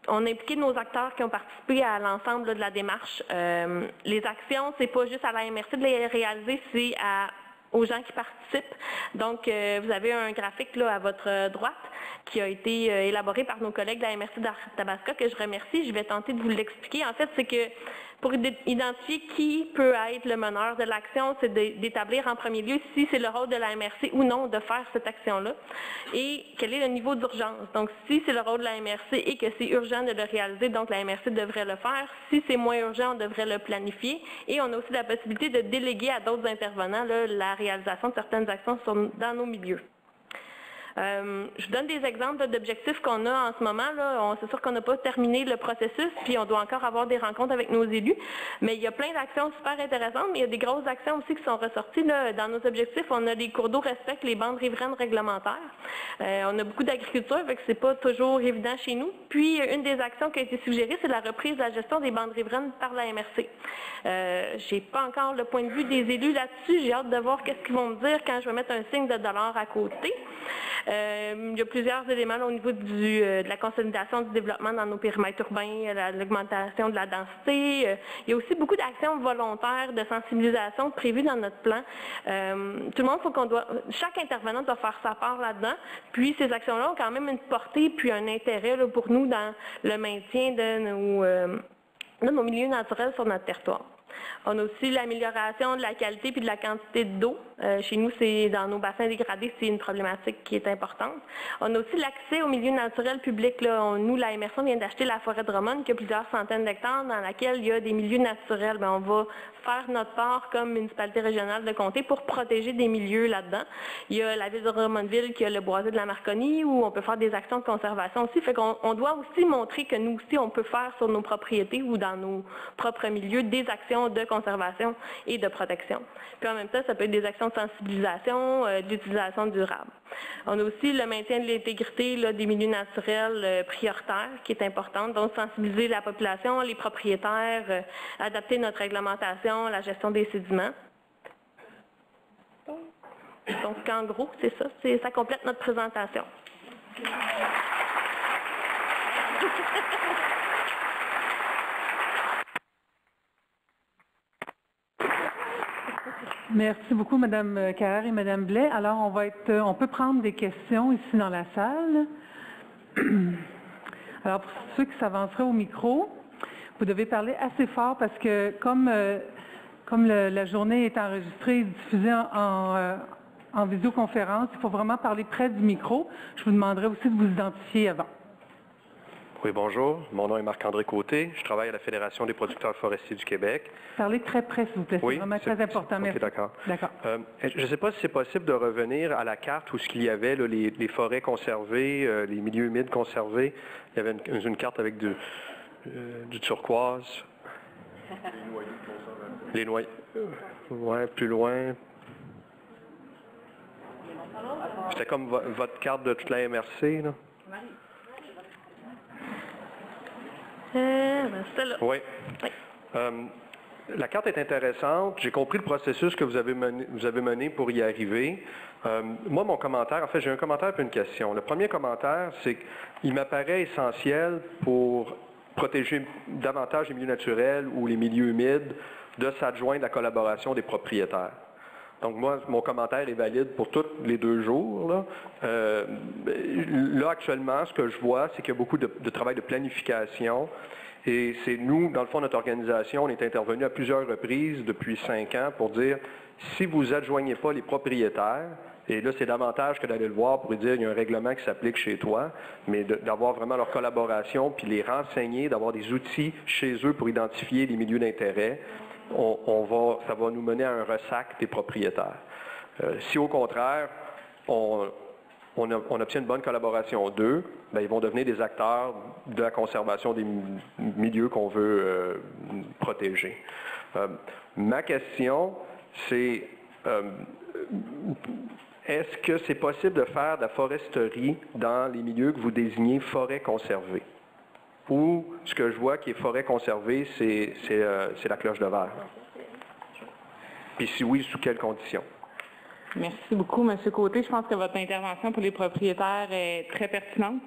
on a impliqué nos acteurs qui ont participé à l'ensemble de la démarche. Les actions, c'est pas juste à la MRC de les réaliser, c'est aux gens qui participent. Donc, vous avez un graphique là, à votre droite qui a été élaboré par nos collègues de la MRC d'Arthabasca que je remercie. Je vais tenter de vous l'expliquer. En fait, c'est que pour identifier qui peut être le meneur de l'action, c'est d'établir en premier lieu si c'est le rôle de la MRC ou non de faire cette action-là et quel est le niveau d'urgence. Donc, si c'est le rôle de la MRC et que c'est urgent de le réaliser, donc la MRC devrait le faire. Si c'est moins urgent, on devrait le planifier. Et on a aussi la possibilité de déléguer à d'autres intervenants là, la réalisation de certaines actions dans nos milieux. Je vous donne des exemples d'objectifs qu'on a en ce moment. C'est sûr qu'on n'a pas terminé le processus, puis on doit encore avoir des rencontres avec nos élus, mais il y a plein d'actions super intéressantes, mais il y a des grosses actions aussi qui sont ressorties. Là, dans nos objectifs, on a les cours d'eau respectent les bandes riveraines réglementaires. On a beaucoup d'agriculture, fait que c'est pas toujours évident chez nous. Puis, une des actions qui a été suggérée, c'est la reprise de la gestion des bandes riveraines par la MRC. J'ai pas encore le point de vue des élus là-dessus. J'ai hâte de voir qu'est-ce qu'ils vont me dire quand je vais mettre un signe de dollar à côté. Il y a plusieurs éléments là, au niveau de la consolidation du développement dans nos périmètres urbains, l'augmentation de la densité. Il y a aussi beaucoup d'actions volontaires de sensibilisation prévues dans notre plan. Tout le monde, chaque intervenant doit faire sa part là-dedans. Puis ces actions-là ont quand même une portée puis un intérêt là, pour nous dans le maintien de nos milieux naturels sur notre territoire. On a aussi l'amélioration de la qualité puis de la quantité d'eau. Chez nous, c'est dans nos bassins dégradés, c'est une problématique qui est importante. On a aussi l'accès aux milieux naturels publics. Là. Nous, la MRC, vient d'acheter la forêt de Drummond, qui a plusieurs centaines d'hectares, dans laquelle il y a des milieux naturels. Bien, on va faire notre part comme municipalité régionale de comté pour protéger des milieux là-dedans. Il y a la ville de Drummondville qui a le boisé de la Marconi, où on peut faire des actions de conservation aussi. Fait qu'on doit aussi montrer que nous aussi, on peut faire sur nos propriétés ou dans nos propres milieux des actions de conservation et de protection. Puis en même temps, ça peut être des actions de sensibilisation, d'utilisation durable. On a aussi le maintien de l'intégrité des milieux naturels prioritaires, qui est importante, donc sensibiliser la population, les propriétaires, adapter notre réglementation, la gestion des sédiments. Donc en gros, c'est ça, ça complète notre présentation. Merci beaucoup, Mme Carrère et Mme Blais. Alors, on peut prendre des questions ici dans la salle. Alors, pour ceux qui s'avanceraient au micro, vous devez parler assez fort parce que comme la journée est enregistrée et diffusée en visioconférence, il faut vraiment parler près du micro. Je vous demanderai aussi de vous identifier avant. Oui, bonjour. Mon nom est Marc-André Côté. Je travaille à la Fédération des producteurs forestiers du Québec. Parlez très près, s'il vous plaît. Oui, c'est vraiment très important. Merci. OK, d'accord. D'accord. Je ne sais pas si c'est possible de revenir à la carte où ce qu'il y avait, là, les forêts conservées, les milieux humides conservés. Il y avait une carte avec du turquoise. Les noyaux. Oui, plus loin. C'était comme votre carte de toute la MRC, là. C'était là. Oui. La carte est intéressante. J'ai compris le processus que vous avez mené pour y arriver. Moi, mon commentaire, en fait, j'ai un commentaire et une question. Le premier commentaire, c'est qu'il m'apparaît essentiel pour protéger davantage les milieux naturels ou les milieux humides de s'adjoindre la collaboration des propriétaires. Donc, moi, mon commentaire est valide pour tous les 2 jours. Là, actuellement, ce que je vois, c'est qu'il y a beaucoup de travail de planification. Et c'est nous, dans le fond, notre organisation, on est intervenu à plusieurs reprises depuis 5 ans pour dire, si vous n'adjoignez pas les propriétaires, et là, c'est davantage que d'aller le voir pour lui dire, il y a un règlement qui s'applique chez toi, mais d'avoir vraiment leur collaboration, puis les renseigner, d'avoir des outils chez eux pour identifier les milieux d'intérêt, ça va nous mener à un ressac des propriétaires. Si au contraire, on obtient une bonne collaboration d'eux, bien, ils vont devenir des acteurs de la conservation des milieux qu'on veut protéger. Ma question, c'est est-ce que c'est possible de faire de la foresterie dans les milieux que vous désignez forêts conservées? Ou ce que je vois qui est forêt conservée, c'est la cloche de verre. Puis si oui, sous quelles conditions? Merci beaucoup, M. Côté. Je pense que votre intervention pour les propriétaires est très pertinente.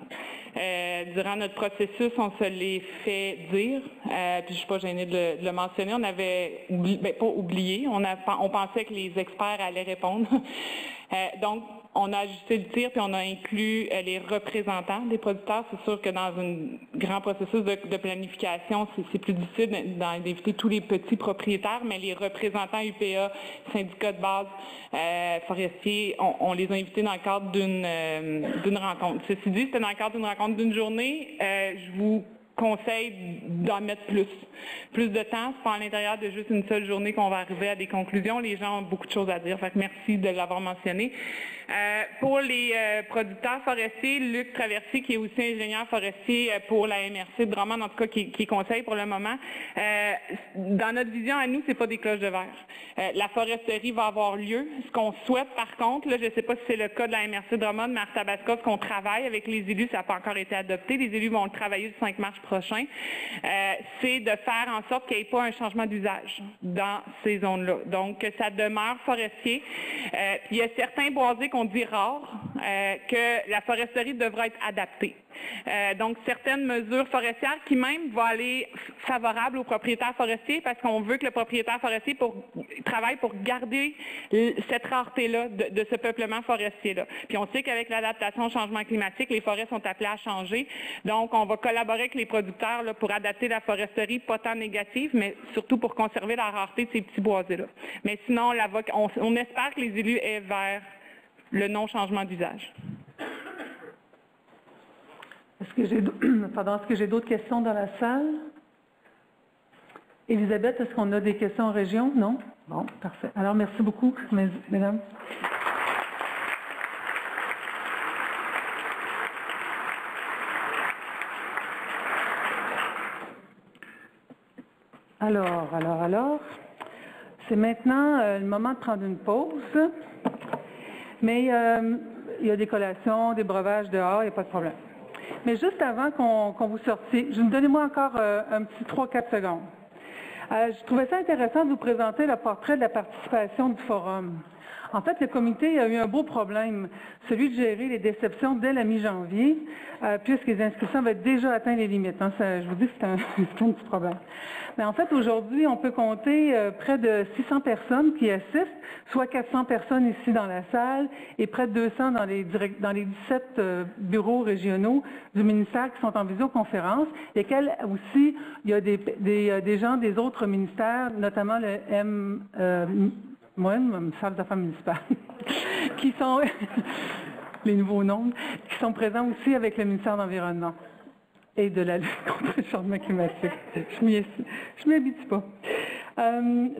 Durant notre processus, on se l'est fait dire, puis je ne suis pas gênée de le mentionner, on avait pas oublié, on pensait que les experts allaient répondre. Donc, on a ajusté le tir puis on a inclus les représentants des producteurs. C'est sûr que dans un grand processus de planification, c'est plus difficile d'inviter tous les petits propriétaires, mais les représentants UPA, syndicats de base, forestiers, on les a invités dans le cadre d'une rencontre. Ceci dit, c'était dans le cadre d'une rencontre d'une journée. Je vous conseille d'en mettre plus de temps. C'est pas à l'intérieur de juste une seule journée qu'on va arriver à des conclusions. Les gens ont beaucoup de choses à dire. Fait que merci de l'avoir mentionné. Pour les producteurs forestiers, Luc Traversier, qui est aussi ingénieur forestier pour la MRC de Drummond, en tout cas qui conseille pour le moment, dans notre vision à nous, c'est pas des cloches de verre. La foresterie va avoir lieu. Ce qu'on souhaite, par contre, là, je ne sais pas si c'est le cas de la MRC de Drummond, mais Arthabasca, ce qu'on travaille avec les élus, ça n'a pas encore été adopté. Les élus vont le travailler le 5 mars prochain. C'est de faire en sorte qu'il n'y ait pas un changement d'usage dans ces zones-là. Donc, que ça demeure forestier. Puis il y a certains boisés qu'on dit rares, que la foresterie devra être adaptée. Donc, certaines mesures forestières qui même vont aller favorables aux propriétaires forestiers parce qu'on veut que le propriétaire forestier travaille pour garder cette rareté-là de ce peuplement forestier-là. Puis on sait qu'avec l'adaptation au changement climatique, les forêts sont appelées à changer. Donc, on va collaborer avec les producteurs là, pour adapter la foresterie, pas tant négative, mais surtout pour conserver la rareté de ces petits boisés-là. Mais sinon, on espère que les élus aient vers le non-changement d'usage. Est-ce que j'ai d'autres questions dans la salle? Elisabeth, est-ce qu'on a des questions en région? Non? Bon, parfait. Alors, merci beaucoup, mesdames. Alors, c'est maintenant le moment de prendre une pause. Mais il y a des collations, des breuvages dehors, il n'y a pas de problème. Mais juste avant qu'on vous sortiez, donnez-moi encore un petit 3-4 secondes. Je trouvais ça intéressant de vous présenter le portrait de la participation du forum. En fait, le comité a eu un beau problème, celui de gérer les déceptions dès la mi-janvier, puisque les inscriptions avaient déjà atteint les limites. Hein. Je vous dis que c'est un petit problème. Mais en fait, aujourd'hui, on peut compter près de 600 personnes qui assistent, soit 400 personnes ici dans la salle et près de 200 dans les 17 bureaux régionaux du ministère qui sont en visioconférence, lesquels aussi, il y a des gens des autres ministères, notamment le ministère des Affaires municipales, qui sont les nouveaux noms, qui sont présents aussi avec le ministère de l'Environnement et de la lutte contre le changement climatique. Je m'y habitue pas.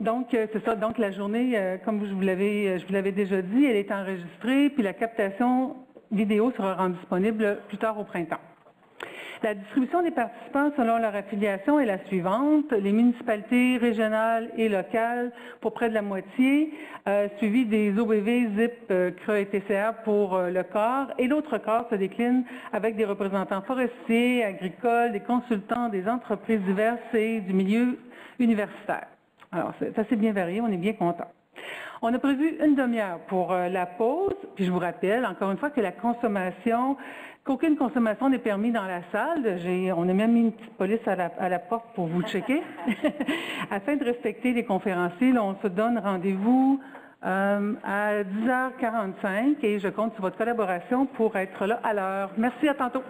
Donc, c'est ça. Donc, la journée, comme je vous l'avais déjà dit, elle est enregistrée, puis la captation vidéo sera rendue disponible plus tard au printemps. La distribution des participants selon leur affiliation est la suivante. Les municipalités régionales et locales pour près de la moitié, suivi des OBV, ZIP, CRA et TCA pour le corps. Et l'autre corps se décline avec des représentants forestiers, agricoles, des consultants, des entreprises diverses et du milieu universitaire. Alors, c'est assez bien varié, on est bien content. On a prévu une demi-heure pour la pause, puis je vous rappelle encore une fois que qu'aucune consommation n'est permise dans la salle. On a même mis une petite police à la porte pour vous checker. Afin de respecter les conférenciers, là, on se donne rendez-vous à 10h45 et je compte sur votre collaboration pour être là à l'heure. Merci, à tantôt.